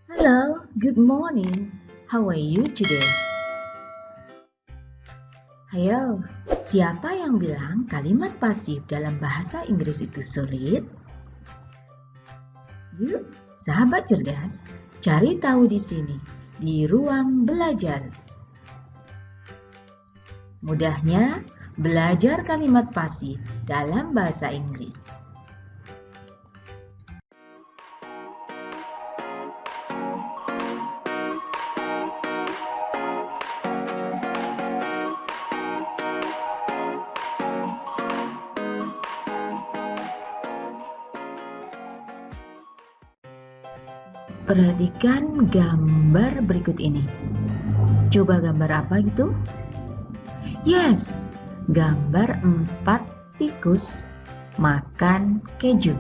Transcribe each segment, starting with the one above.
Hello, good morning. How are you today? Hayo, siapa yang bilang kalimat pasif dalam bahasa Inggris itu sulit? Yuk, sahabat cerdas, cari tahu di sini, di ruang belajar. Mudahnya, belajar kalimat pasif dalam bahasa Inggris. Perhatikan gambar berikut ini. Coba gambar apa gitu? Yes, gambar 4 tikus makan keju.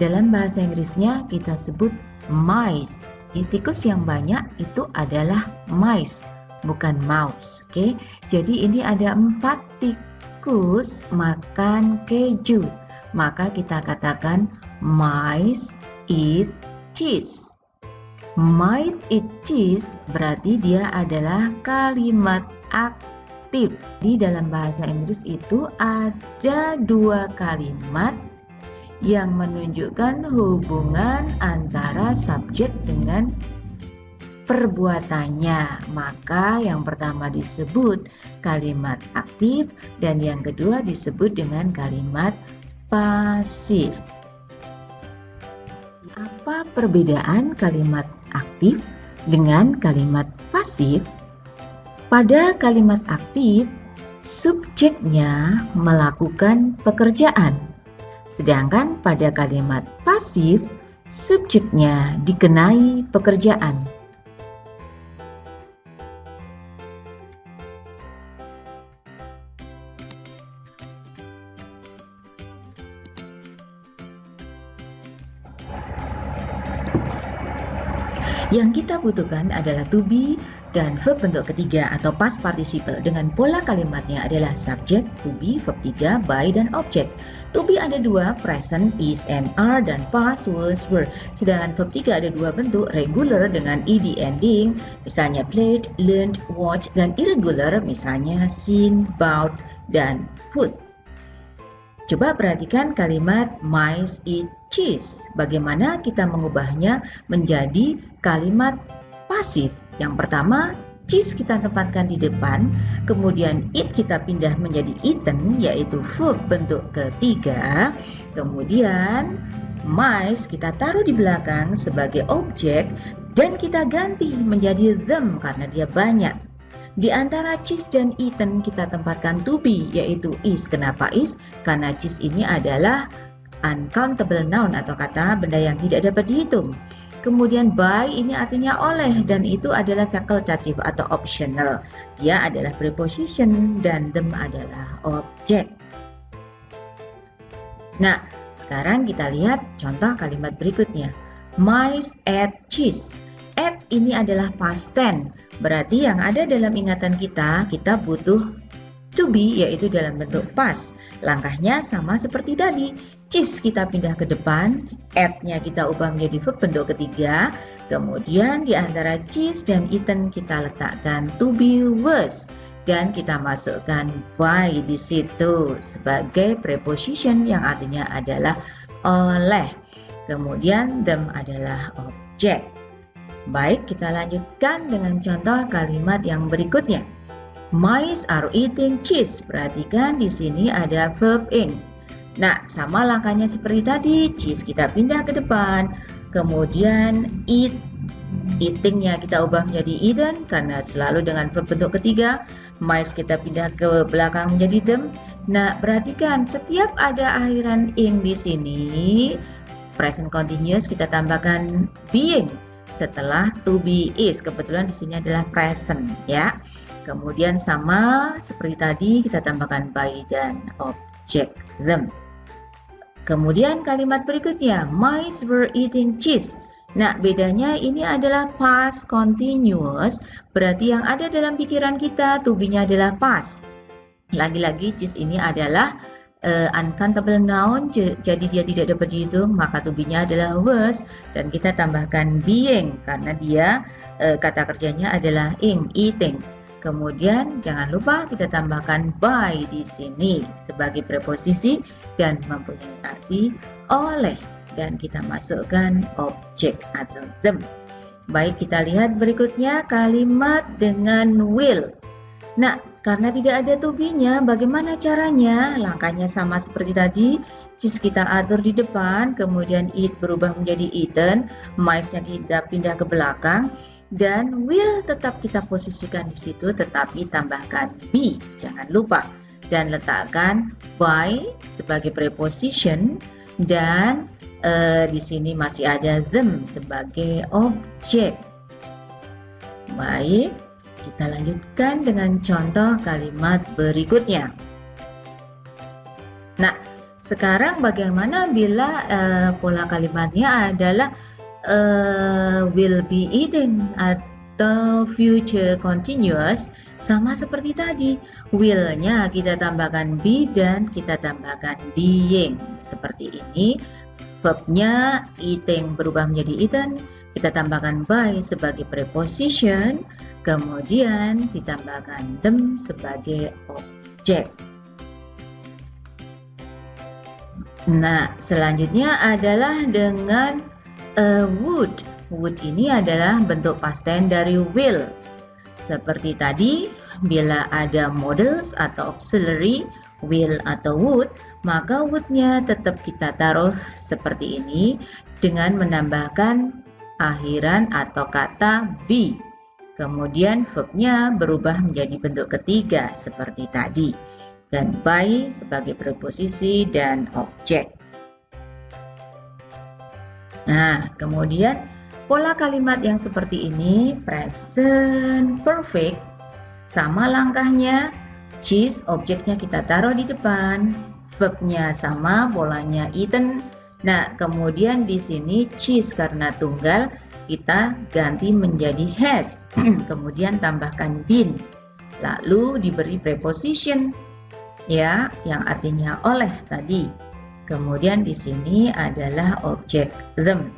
Dalam bahasa Inggrisnya kita sebut mice. Tikus yang banyak itu adalah mice, bukan mouse. Oke, jadi ini ada 4 tikus makan keju. Maka kita katakan mice eat cheese. Might eat cheese berarti dia adalah kalimat aktif. Di dalam bahasa Inggris itu ada 2 kalimat yang menunjukkan hubungan antara subjek dengan perbuatannya. Maka yang pertama disebut kalimat aktif dan yang kedua disebut dengan kalimat pasif. Apa perbedaan kalimat aktif dengan kalimat pasif? Pada kalimat aktif, subjeknya melakukan pekerjaan. Sedangkan pada kalimat pasif, subjeknya dikenai pekerjaan. Yang kita butuhkan adalah to be dan verb bentuk ketiga atau past participle dengan pola kalimatnya adalah subject, to be, verb 3, by, dan object. To be ada 2, present, is, am, are, dan past, was, were. Sedangkan verb 3 ada 2 bentuk, regular dengan ed ending, misalnya played, learned, watched, dan irregular, misalnya seen, bought, dan put. Coba perhatikan kalimat mice eat cheese. Bagaimana kita mengubahnya menjadi kalimat pasif. Yang pertama, cheese kita tempatkan di depan, kemudian eat kita pindah menjadi eaten, yaitu verb bentuk ketiga. Kemudian mice kita taruh di belakang sebagai objek dan kita ganti menjadi them karena dia banyak. Di antara cheese dan eaten kita tempatkan to be, yaitu is. Kenapa is? Karena cheese ini adalah uncountable noun atau kata benda yang tidak dapat dihitung. Kemudian by ini artinya oleh dan itu adalah fakultatif atau optional. Dia adalah preposition dan them adalah objek. Nah, sekarang kita lihat contoh kalimat berikutnya. Mice ate cheese. Ate ini adalah past tense. Berarti yang ada dalam ingatan kita butuh to be, yaitu dalam bentuk past. Langkahnya sama seperti tadi. Cheese kita pindah ke depan, ate-nya kita ubah menjadi verb bentuk ketiga. Kemudian di antara cheese dan eaten kita letakkan to be was. Dan kita masukkan by di situ sebagai preposition yang artinya adalah oleh. Kemudian them adalah objek. Baik, kita lanjutkan dengan contoh kalimat yang berikutnya. Mice are eating cheese. Perhatikan di sini ada verb in. Nah, sama langkahnya seperti tadi. Cheese kita pindah ke depan. Kemudian eat. Eatingnya kita ubah menjadi eaten karena selalu dengan verb bentuk ketiga. Mice kita pindah ke belakang menjadi them. Nah, perhatikan setiap ada akhiran ing di sini, present continuous kita tambahkan being setelah to be is. Kebetulan di sini adalah present ya. Kemudian sama seperti tadi kita tambahkan by dan objek them. Kemudian kalimat berikutnya, mice were eating cheese. Nah, bedanya ini adalah past continuous, berarti yang ada dalam pikiran kita to be-nya adalah past. Lagi-lagi cheese ini adalah uncountable noun, jadi dia tidak dapat dihitung, maka to be-nya adalah was, dan kita tambahkan being karena dia kata kerjanya adalah eating. Kemudian jangan lupa kita tambahkan by di sini sebagai preposisi dan mempunyai arti oleh, dan kita masukkan objek atau them. Baik, kita lihat berikutnya kalimat dengan will. Nah, karena tidak ada to be-nya, bagaimana caranya? Langkahnya sama seperti tadi. Cheese kita atur di depan, kemudian eat berubah menjadi eaten, mice-nya kita pindah ke belakang, dan will tetap kita posisikan di situ, tetapi tambahkan be, jangan lupa. Dan letakkan by sebagai preposition, dan di sini masih ada them sebagai objek. Baik, kita lanjutkan dengan contoh kalimat berikutnya. Nah, sekarang bagaimana bila pola kalimatnya adalah will be eating atau future continuous? Sama seperti tadi, will-nya kita tambahkan be dan kita tambahkan being. Seperti ini, verb-nya eating berubah menjadi eaten, kita tambahkan by sebagai preposition, kemudian ditambahkan them sebagai objek. Nah, selanjutnya adalah dengan would. Would ini adalah bentuk past tense dari will. Seperti tadi, bila ada models atau auxiliary, will atau would, maka would-nya tetap kita taruh seperti ini dengan menambahkan akhiran atau kata be. Kemudian verb-nya berubah menjadi bentuk ketiga seperti tadi, dan by sebagai preposisi dan objek. Nah, kemudian pola kalimat yang seperti ini, present perfect, sama langkahnya, cheese objeknya kita taruh di depan, verb-nya sama, polanya eaten. Nah, kemudian di sini cheese karena tunggal, kita ganti menjadi has, kemudian tambahkan been, lalu diberi preposition, ya, yang artinya oleh tadi. Kemudian di sini adalah objek them.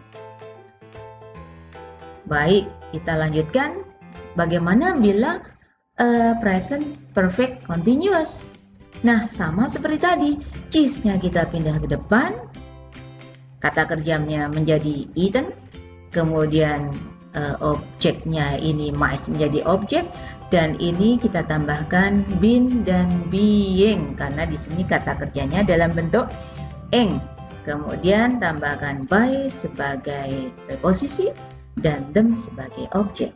Baik, kita lanjutkan. Bagaimana bila present perfect continuous? Nah, sama seperti tadi, cheese-nya kita pindah ke depan, kata kerjanya menjadi eaten, kemudian objeknya ini mice menjadi objek, dan ini kita tambahkan been dan being karena di sini kata kerjanya dalam bentuk ing. Kemudian tambahkan by sebagai preposisi dan them sebagai objek.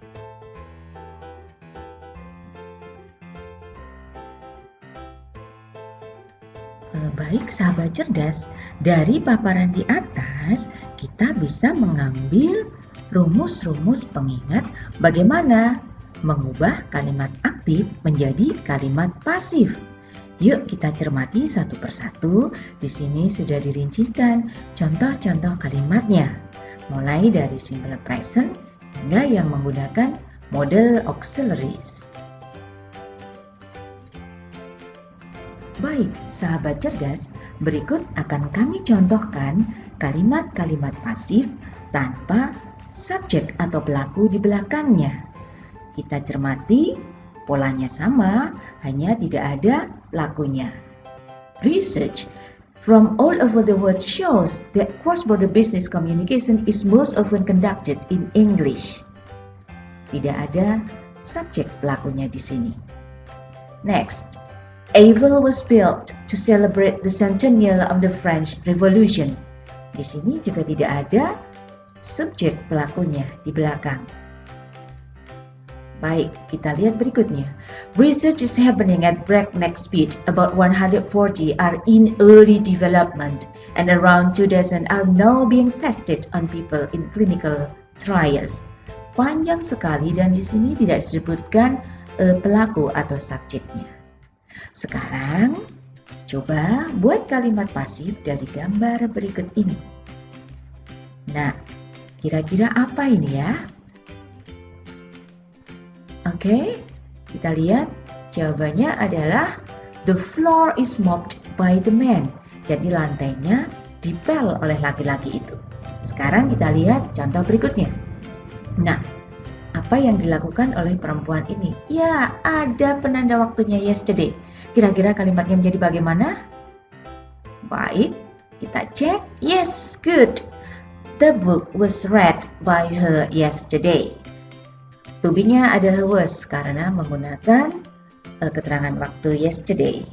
Baik sahabat cerdas, dari paparan di atas kita bisa mengambil rumus-rumus pengingat bagaimana mengubah kalimat aktif menjadi kalimat pasif. Yuk kita cermati satu persatu. Di sini sudah dirincikan contoh-contoh kalimatnya, mulai dari simple present hingga yang menggunakan model auxiliaries. Baik, sahabat cerdas, berikut akan kami contohkan kalimat-kalimat pasif tanpa subjek atau pelaku di belakangnya. Kita cermati, polanya sama, hanya tidak ada pelakunya. Research from all over the world shows that cross-border business communication is most often conducted in English. Tidak ada subjek pelakunya di sini. Next, Eiffel was built to celebrate the centennial of the French Revolution. Di sini juga tidak ada subjek pelakunya di belakang. Baik, kita lihat berikutnya. Research is happening at breakneck speed. About 140 are in early development and around 2 dozen are now being tested on people in clinical trials. Panjang sekali dan di sini tidak disebutkan pelaku atau subjeknya. Sekarang, coba buat kalimat pasif dari gambar berikut ini. Nah, kira-kira apa ini ya? Oke, kita lihat jawabannya adalah the floor is mopped by the man. Jadi lantainya dipel oleh laki-laki itu. Sekarang kita lihat contoh berikutnya. Nah, apa yang dilakukan oleh perempuan ini? Ya, ada penanda waktunya yesterday. Kira-kira kalimatnya menjadi bagaimana? Baik, kita cek. Yes, good. The book was read by her yesterday. To be-nya adalah was karena menggunakan keterangan waktu yesterday.